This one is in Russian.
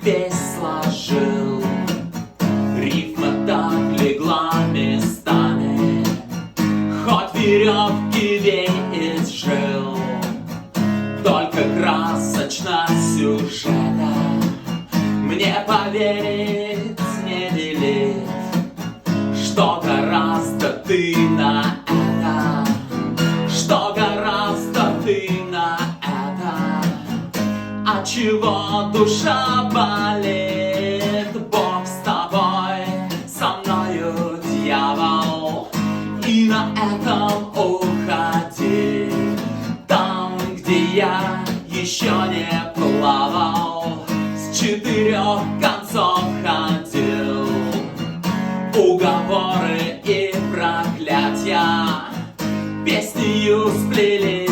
весь сложил. Рифма так легла местами, хоть веревки весь изжил. Только красочность сюжета мне поверить не велит, что гораздо ты на это, что гораздо ты на это. Отчего душа болит? Бог с тобой, со мною дьявол, и на этом уходи. Там, где я еще не плавал, с 4 концов ходил. Уговоры и проклятия песнею сплелись.